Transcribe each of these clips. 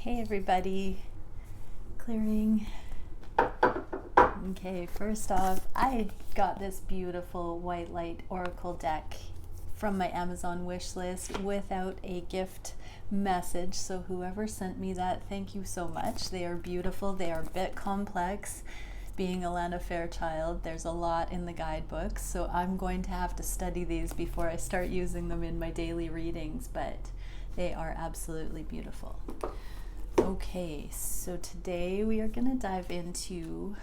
Hey everybody, clearing. Okay, first off, I got this beautiful white light oracle deck from my Amazon wish list without a gift message, so whoever sent me that, thank you so much. They are beautiful, they are a bit complex. Being a Lana Fairchild, there's a lot in the guidebooks, so I'm going to have to study these before I start using them in my daily readings, but they are absolutely beautiful. Okay, so today we are going to dive into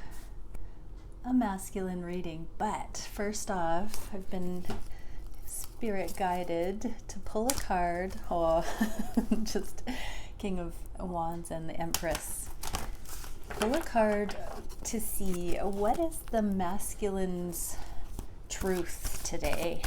a masculine reading, but first off, I've been spirit guided to pull a card. Oh, just King of Wands and the Empress. Pull a card to see what is the masculine's truth today.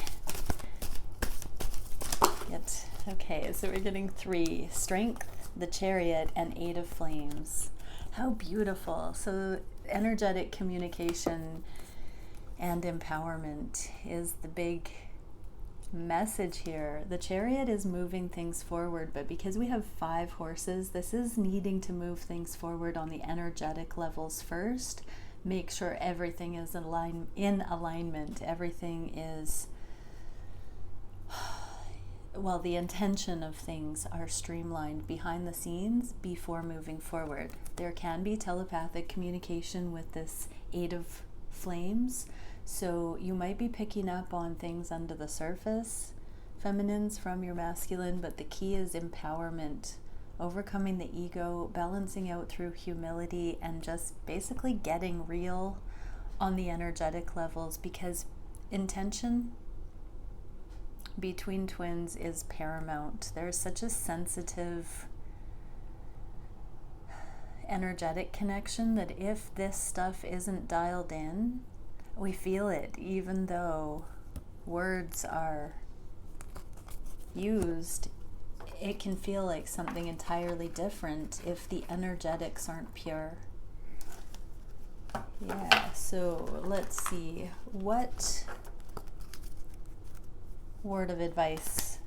Okay, so we're getting 3: Strength, the Chariot, and 8 of Flames. How beautiful. So energetic communication and empowerment is the big message here. The Chariot is moving things forward, but because we have 5 horses, this is needing to move things forward on the energetic levels first. Make sure everything is in alignment. Everything is, well, the intention of things are streamlined behind the scenes before moving forward. There can be telepathic communication with this 8 of Flames, so you might be picking up on things under the surface, feminines, from your masculine, but the key is empowerment, overcoming the ego, balancing out through humility, and just basically getting real on the energetic levels, because intention between twins is paramount. There's such a sensitive energetic connection that if this stuff isn't dialed in, we feel it, even though words are used. It can feel like something entirely different if the energetics aren't pure. Yeah, so let's see, what word of advice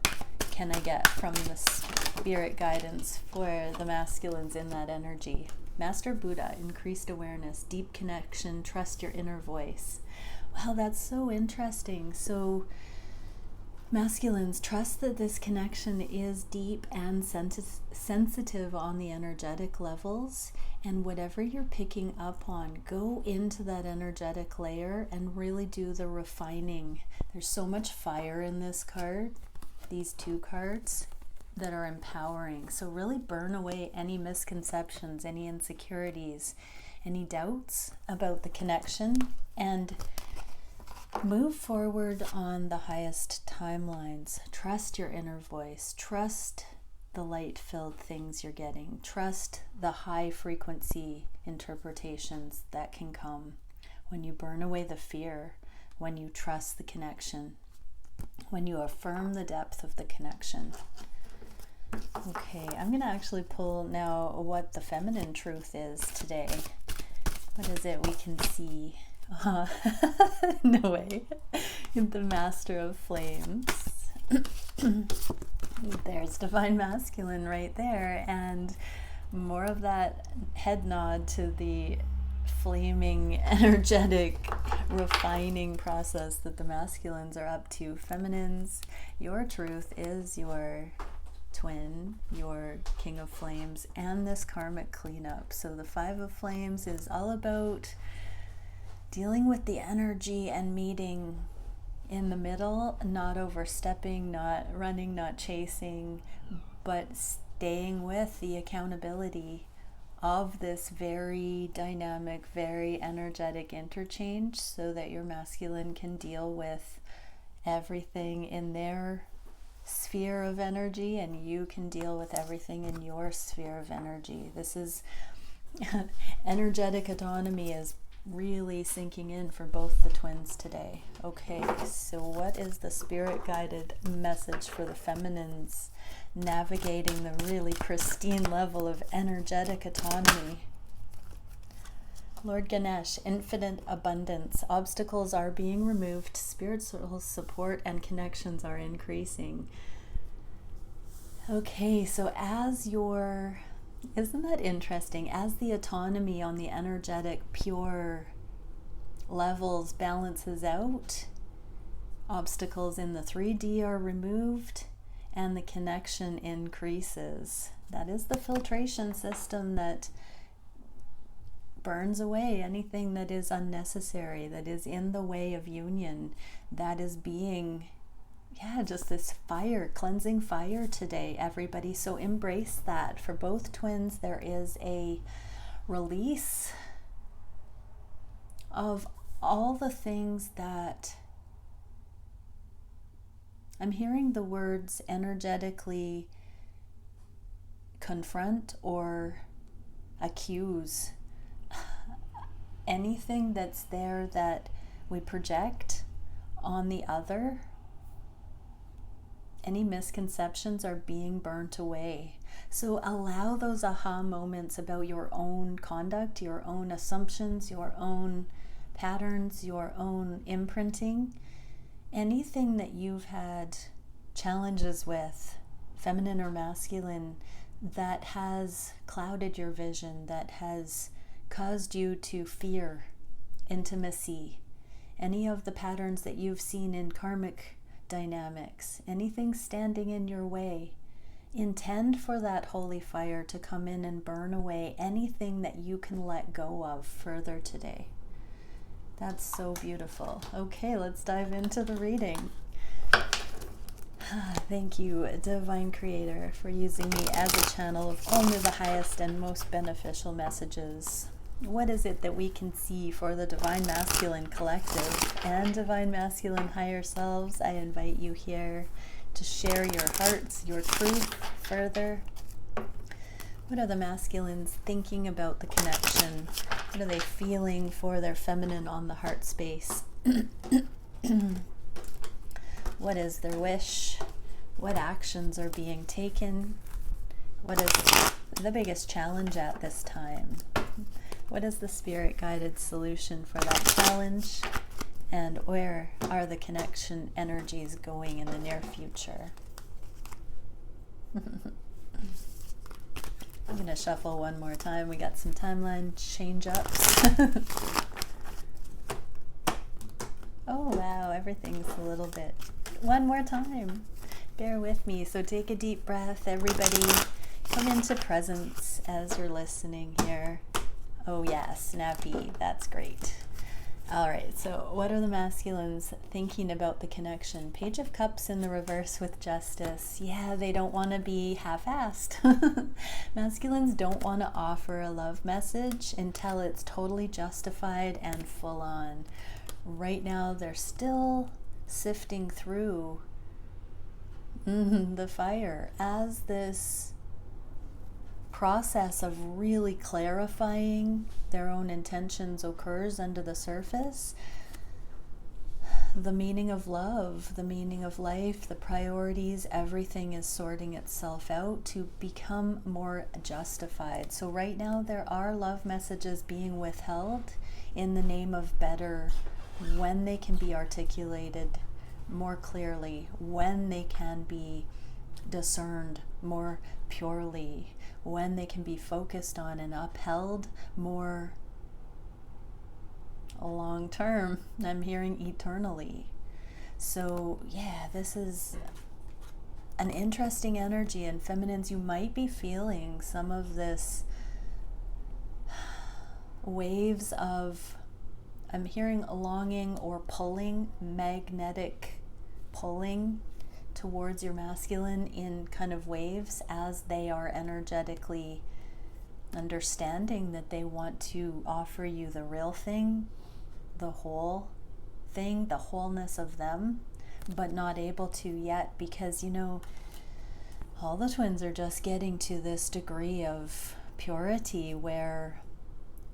can I get from the spirit guidance for the masculines in that energy? Master Buddha, increased awareness, deep connection, trust your inner voice. Wow, that's so interesting. So masculines, trust that this connection is deep and sensitive on the energetic levels, and whatever you're picking up on, go into that energetic layer and really do the refining. There's so much fire in this card, these 2 cards, that are empowering. So really burn away any misconceptions, any insecurities, any doubts about the connection, and move forward on the highest timelines. Trust your inner voice. Trust the light-filled things you're getting. Trust the high frequency interpretations that can come when you burn away the fear, when you trust the connection, when you affirm the depth of the connection. Okay, I'm going to actually pull now what the feminine truth is today. What is it we can see? No way. The Master of Flames. There's Divine Masculine right there, and more of that head nod to the flaming, energetic, refining process that the masculines are up to. Feminines, your truth is your twin, your King of Flames, and this karmic cleanup. So the 5 of Flames is all about dealing with the energy and meeting in the middle, not overstepping, not running, not chasing, but staying with the accountability of this very dynamic, very energetic interchange, so that your masculine can deal with everything in their sphere of energy and you can deal with everything in your sphere of energy. This is energetic autonomy is really sinking in for both the twins today. Okay, so what is the spirit guided message for the feminines navigating the really pristine level of energetic autonomy? Lord Ganesh, infinite abundance. Obstacles are being removed. Spiritual support and connections are increasing. Okay, so as your Isn't that interesting? As the autonomy on the energetic, pure levels balances out, obstacles in the 3D are removed, and the connection increases. That is the filtration system that burns away anything that is unnecessary, that is in the way of union, that is being, just this fire, cleansing fire today, everybody. So embrace that. For both twins, there is a release of all the things that I'm hearing the words energetically confront or accuse. Anything that's there that we project on the other, any misconceptions are being burnt away. So allow those aha moments about your own conduct, your own assumptions, your own patterns, your own imprinting, anything that you've had challenges with, feminine or masculine, that has clouded your vision, that has caused you to fear intimacy, any of the patterns that you've seen in karmic dynamics, anything standing in your way, intend for that holy fire to come in and burn away anything that you can let go of further today. That's so beautiful. Okay, let's dive into the reading. Thank you, Divine Creator, for using me as a channel of only the highest and most beneficial messages. What is it that we can see for the Divine Masculine Collective and Divine Masculine Higher Selves? I invite you here to share your hearts, your truth further. What are the masculines thinking about the connection? What are they feeling for their feminine on the heart space? What is their wish? What actions are being taken? What is the biggest challenge at this time? What is the spirit-guided solution for that challenge? And where are the connection energies going in the near future? I'm going to shuffle one more time. We got some timeline change-ups. Oh, wow, everything's a little bit. One more time. Bear with me. So take a deep breath. Everybody come into presence as you're listening here. Oh, yeah, snappy. That's great. All right, so what are the masculines thinking about the connection? Page of Cups in the reverse with Justice. Yeah, they don't want to be half-assed. Masculines don't want to offer a love message until it's totally justified and full on. Right now, they're still sifting through the fire as this process of really clarifying their own intentions occurs under the surface. The meaning of love, the meaning of life, the priorities, everything is sorting itself out to become more justified. So right now there are love messages being withheld in the name of better, when they can be articulated more clearly, when they can be discerned more purely, when they can be focused on and upheld more long term. I'm hearing eternally. So yeah, this is an interesting energy, and feminines, you might be feeling some of this waves of, I'm hearing longing or pulling, magnetic pulling towards your masculine in kind of waves as they are energetically understanding that they want to offer you the real thing, the whole thing, the wholeness of them, but not able to yet because, you know, all the twins are just getting to this degree of purity where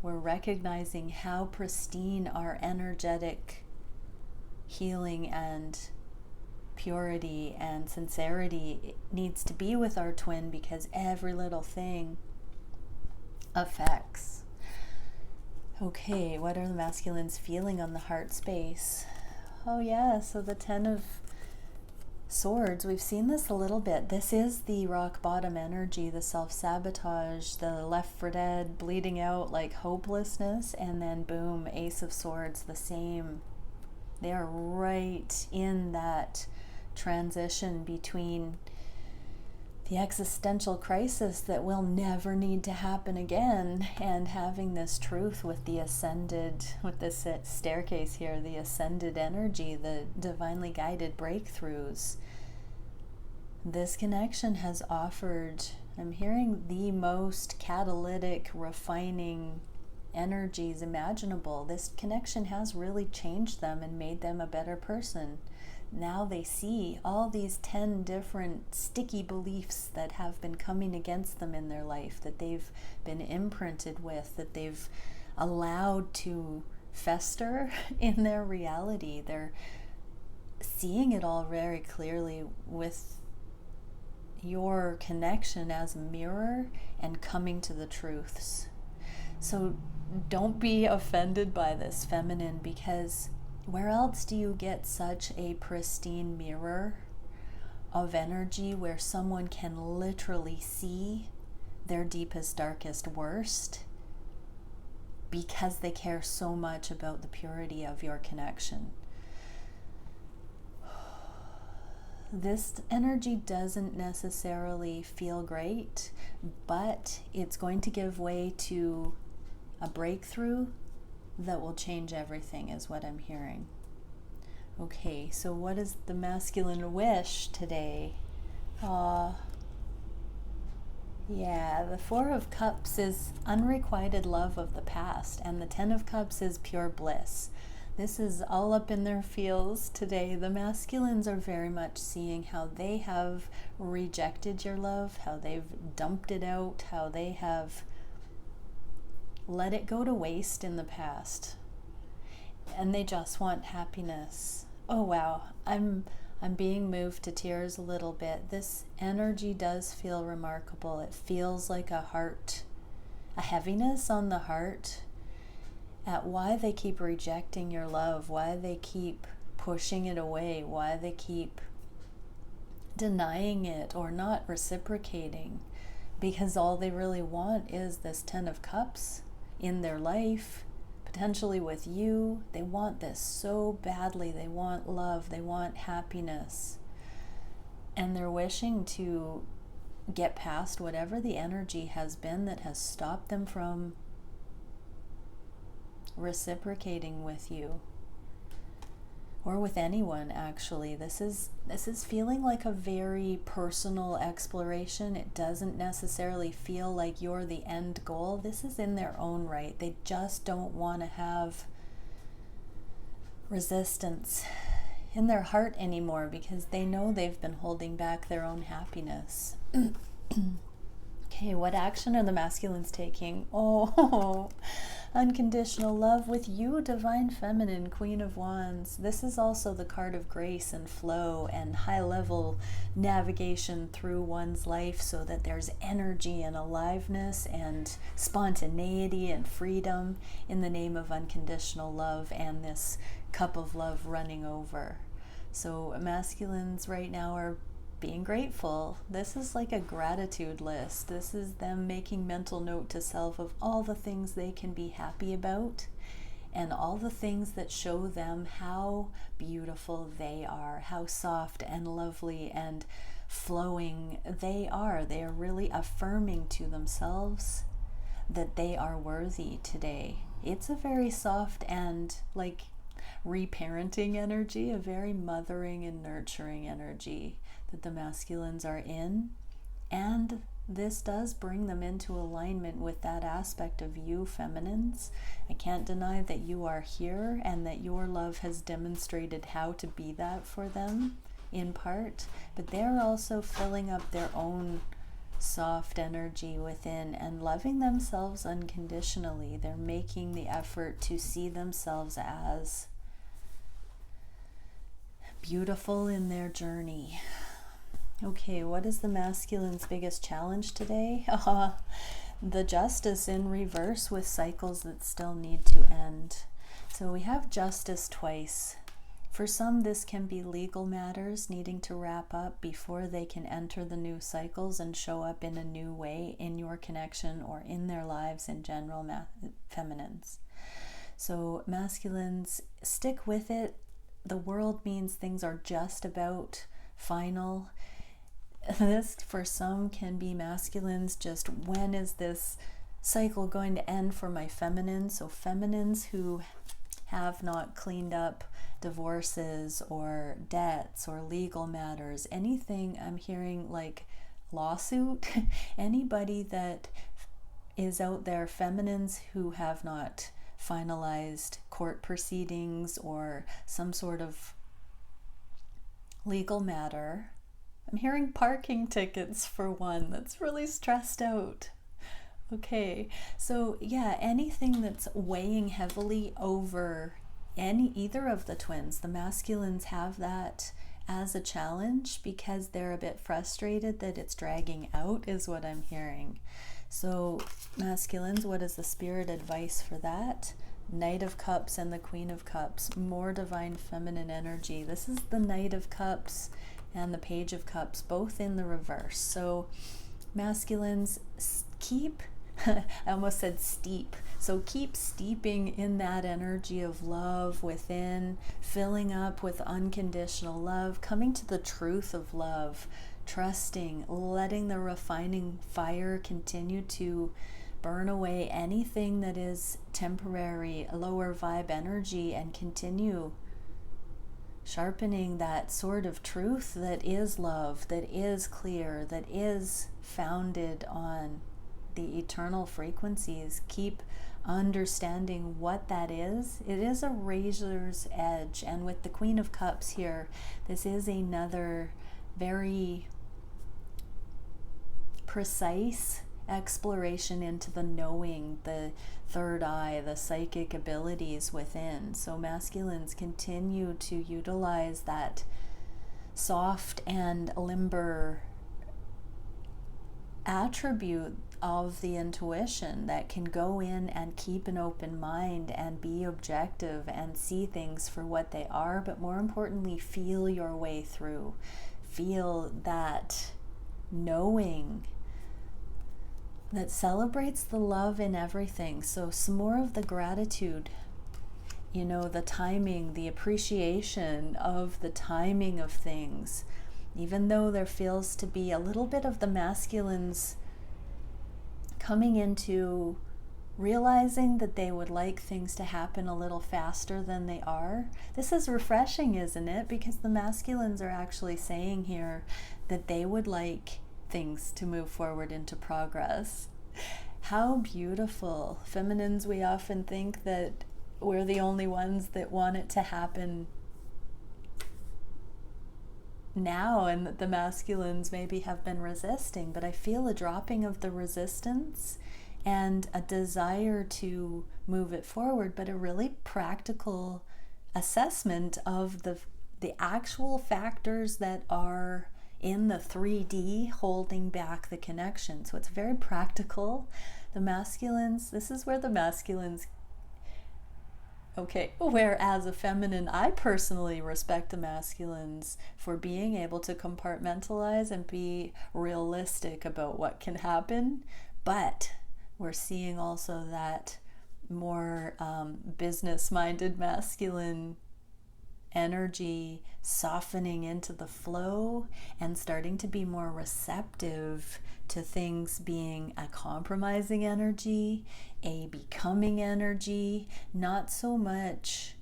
we're recognizing how pristine our energetic healing and purity and sincerity needs to be with our twin, because every little thing affects. Okay, what are the masculines feeling on the heart space? Oh yeah, so the 10 of Swords, we've seen this a little bit. This is the rock bottom energy, the self-sabotage, the left for dead, bleeding out, like hopelessness, and then boom, Ace of Swords, the same. They are right in that transition between the existential crisis that will never need to happen again, and having this truth with the ascended, with this staircase here, the ascended energy, the divinely guided breakthroughs. This connection has offered, I'm hearing, the most catalytic, refining energies imaginable. This connection has really changed them and made them a better person. Now they see all these 10 different sticky beliefs that have been coming against them in their life, that they've been imprinted with, that they've allowed to fester in their reality. They're seeing it all very clearly with your connection as a mirror and coming to the truths. So don't be offended by this, feminine, because where else do you get such a pristine mirror of energy where someone can literally see their deepest, darkest, worst because they care so much about the purity of your connection? This energy doesn't necessarily feel great, but it's going to give way to a breakthrough that will change everything, is what I'm hearing. Okay, so what is the masculine wish today? Yeah, the Four of Cups is unrequited love of the past, and the Ten of Cups is pure bliss. This is all up in their feels today. The masculines are very much seeing how they have rejected your love, how they've dumped it out, how they have let it go to waste in the past, and they just want happiness. Oh wow, I'm being moved to tears a little bit. This energy does feel remarkable. It feels like a heaviness on the heart at why they keep rejecting your love, why they keep pushing it away, why they keep denying it or not reciprocating, because all they really want is this Ten of Cups in their life, potentially with you. They want this so badly. They want love, they want happiness, and they're wishing to get past whatever the energy has been that has stopped them from reciprocating with you or with anyone. Actually, this is feeling like a very personal exploration. It doesn't necessarily feel like you're the end goal. This is in their own right. They just don't want to have resistance in their heart anymore because they know they've been holding back their own happiness. Okay, what action are the masculines taking? Oh, unconditional love with you, Divine Feminine, Queen of Wands. This is also the card of grace and flow and high-level navigation through one's life so that there's energy and aliveness and spontaneity and freedom in the name of unconditional love and this cup of love running over. So masculines right now are being grateful. This is like a gratitude list. This is them making mental note to self of all the things they can be happy about and all the things that show them how beautiful they are, how soft and lovely and flowing they are. They are really affirming to themselves that they are worthy today. It's a very soft and like reparenting energy, a very mothering and nurturing energy that the masculines are in, and this does bring them into alignment with that aspect of you, feminines. I can't deny that you are here and that your love has demonstrated how to be that for them in part, but they're also filling up their own soft energy within and loving themselves unconditionally. They're making the effort to see themselves as beautiful in their journey. Okay, what is the masculine's biggest challenge today? The justice in reverse with cycles that still need to end. So we have justice twice For some, this can be legal matters needing to wrap up before they can enter the new cycles and show up in a new way in your connection or in their lives in general, feminines. So masculines, stick with it. The world means things are just about final. This, for some, can be masculines, just when is this cycle going to end for my feminines? So feminines who have not cleaned up divorces or debts or legal matters, anything I'm hearing like lawsuit, anybody that is out there, feminines who have not finalized court proceedings or some sort of legal matter. I'm hearing parking tickets for one that's really stressed out. Okay, so yeah, anything that's weighing heavily over either of the twins, the masculines have that as a challenge because they're a bit frustrated that it's dragging out, is what I'm hearing. So masculines, what is the spirit advice for that? Knight of Cups and the Queen of Cups, more divine feminine energy. This is the Knight of Cups and the Page of Cups, both in the reverse. So masculines, keep I almost said steep. So keep steeping in that energy of love within, filling up with unconditional love, coming to the truth of love, trusting, letting the refining fire continue to burn away anything that is temporary, lower vibe energy, and continue sharpening that sword of truth that is love, that is clear, that is founded on the eternal frequencies. Keep understanding what that is. It is a razor's edge, and with the Queen of Cups here, this is another very precise exploration into the knowing, the third eye, the psychic abilities within. So masculines, continue to utilize that soft and limber attribute of the intuition that can go in and keep an open mind and be objective and see things for what they are, but more importantly, feel your way through. Feel that knowing that celebrates the love in everything. So some more of the gratitude, you know, the timing, the appreciation of the timing of things. Even though there feels to be a little bit of the masculines coming into realizing that they would like things to happen a little faster than they are. This is refreshing, isn't it? Because the masculines are actually saying here that they would like things to move forward into progress. How beautiful. Feminines, we often think that we're the only ones that want it to happen now, and that the masculines maybe have been resisting, but I feel a dropping of the resistance and a desire to move it forward, but a really practical assessment of the actual factors that are in the 3D holding back the connection. So it's very practical. The masculines, this is where the masculines, okay, whereas a feminine, I personally respect the masculines for being able to compartmentalize and be realistic about what can happen, but we're seeing also that more business-minded masculine energy softening into the flow and starting to be more receptive to things being a compromising energy, a becoming energy, not so much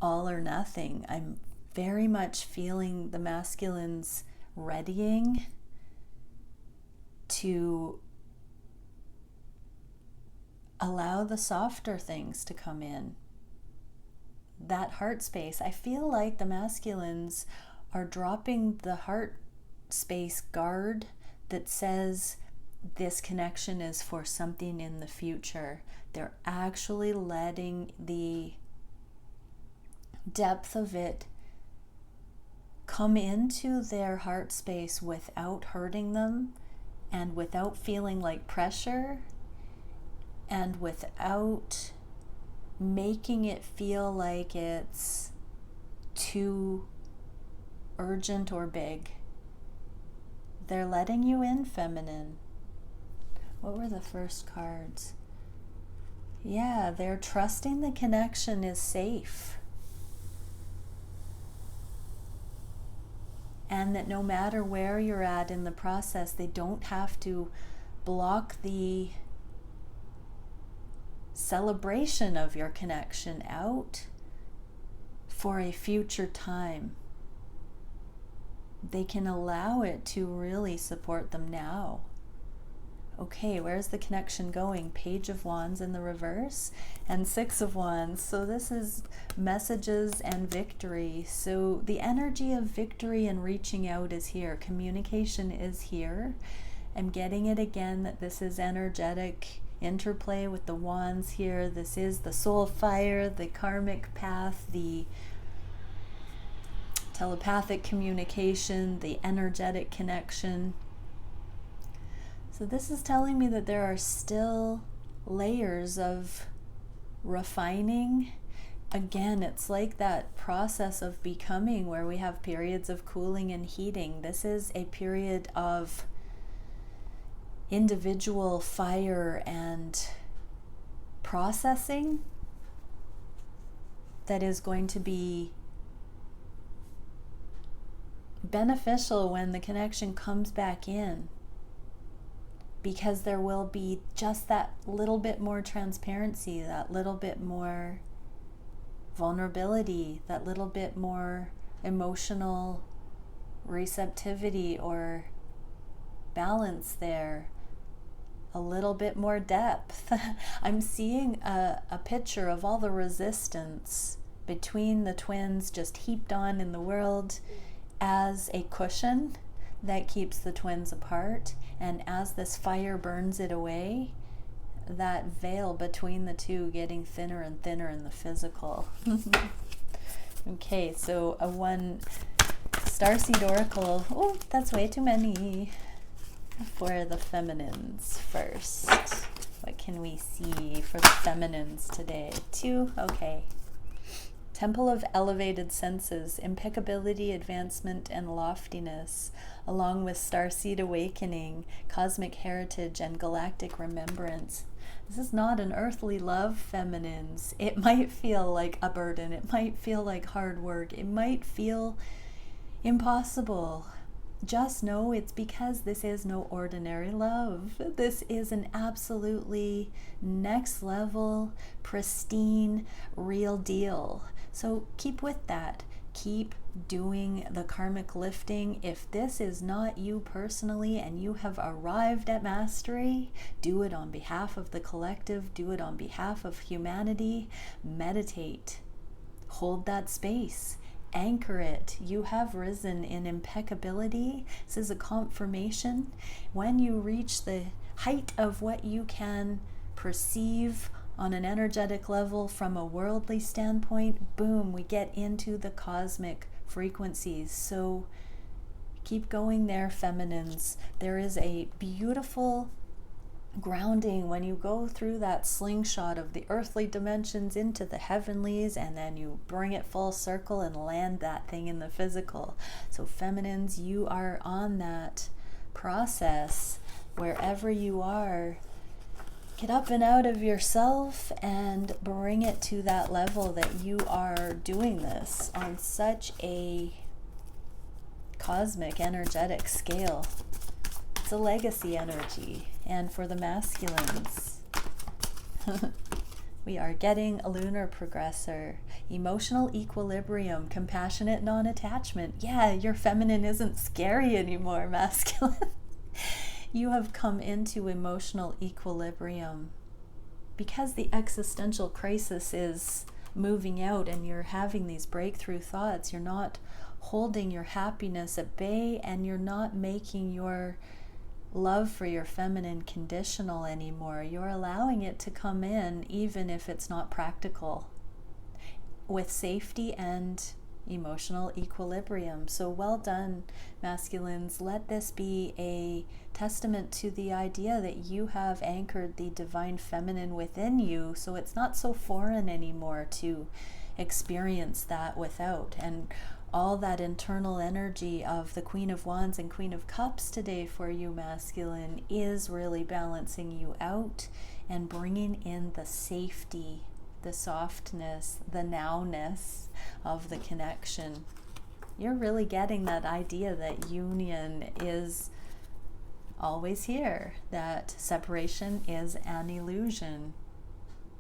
all or nothing. I'm very much feeling the masculines readying to allow the softer things to come in. That heart space, I feel like the masculines are dropping the heart space guard that says this connection is for something in the future. They're actually letting the depth of it come into their heart space without hurting them and without feeling like pressure and without making it feel like it's too urgent or big. They're letting you in, feminine. What were the first cards? Yeah, they're trusting the connection is safe. And that no matter where you're at in the process, they don't have to block the celebration of your connection out for a future time. They can allow it to really support them now. Okay, where's the connection going? Page of Wands in the reverse and Six of Wands. So this is messages and victory. So the energy of victory and reaching out is here. Communication is here. I'm getting it again that this is energetic interplay with the wands here. This is the soul fire, the karmic path, the telepathic communication, the energetic connection. So this is telling me that there are still layers of refining. Again, it's like that process of becoming where we have periods of cooling and heating. This is a period of individual fire and processing that is going to be beneficial when the connection comes back in. Because there will be just that little bit more transparency, that little bit more vulnerability, that little bit more emotional receptivity or balance there, a little bit more depth. I'm seeing a picture of all the resistance between the twins just heaped on in the world as a cushion that keeps the twins apart. And as this fire burns it away, that veil between the two getting thinner and thinner in the physical. Okay, so a one Starseed Oracle. Oh, that's way too many. For the feminines first. What can we see for the feminines today? 2, okay. Temple of elevated senses, impeccability, advancement, and loftiness, along with starseed awakening, cosmic heritage, and galactic remembrance. This is not an earthly love, feminines. It might feel like a burden. It might feel like hard work. It might feel impossible. Just know it's because this is no ordinary love. This is an absolutely next level, pristine, real deal. So keep with that. Keep doing the karmic lifting. If this is not you personally and you have arrived at mastery, do it on behalf of the collective. Do it on behalf of humanity. Meditate. Hold that space. Anchor it. You have risen in impeccability. This is a confirmation. When you reach the height of what you can perceive on an energetic level from a worldly standpoint, boom, we get into the cosmic frequencies. So keep going there, feminines. There is a beautiful grounding when you go through that slingshot of the earthly dimensions into the heavenlies, and then you bring it full circle and land that thing in the physical. So feminines, you are on that process. Wherever you are, get up and out of yourself and bring it to that level that you are doing this on such a cosmic energetic scale. It's a legacy energy. And for the masculines, we are getting a lunar progressor, emotional equilibrium, compassionate non-attachment. Yeah, your feminine isn't scary anymore, masculine. You have come into emotional equilibrium because the existential crisis is moving out and you're having these breakthrough thoughts. You're not holding your happiness at bay, and you're not making your love for your feminine conditional anymore. You're allowing it to come in even if it's not practical, with safety and emotional equilibrium. So well done, masculines. Let this be a testament to the idea that you have anchored the divine feminine within you, so it's not so foreign anymore to experience that without. And all that internal energy of the Queen of Wands and Queen of Cups today for you, masculine, is really balancing you out and bringing in the safety, the softness, the nowness of the connection. You're really getting that idea that union is always here, that separation is an illusion.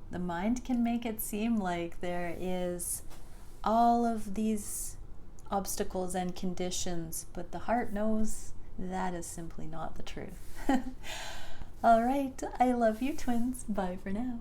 The mind can make it seem like there is all of these obstacles and conditions, but the heart knows that is simply not the truth. All right, I love you, twins. Bye for now.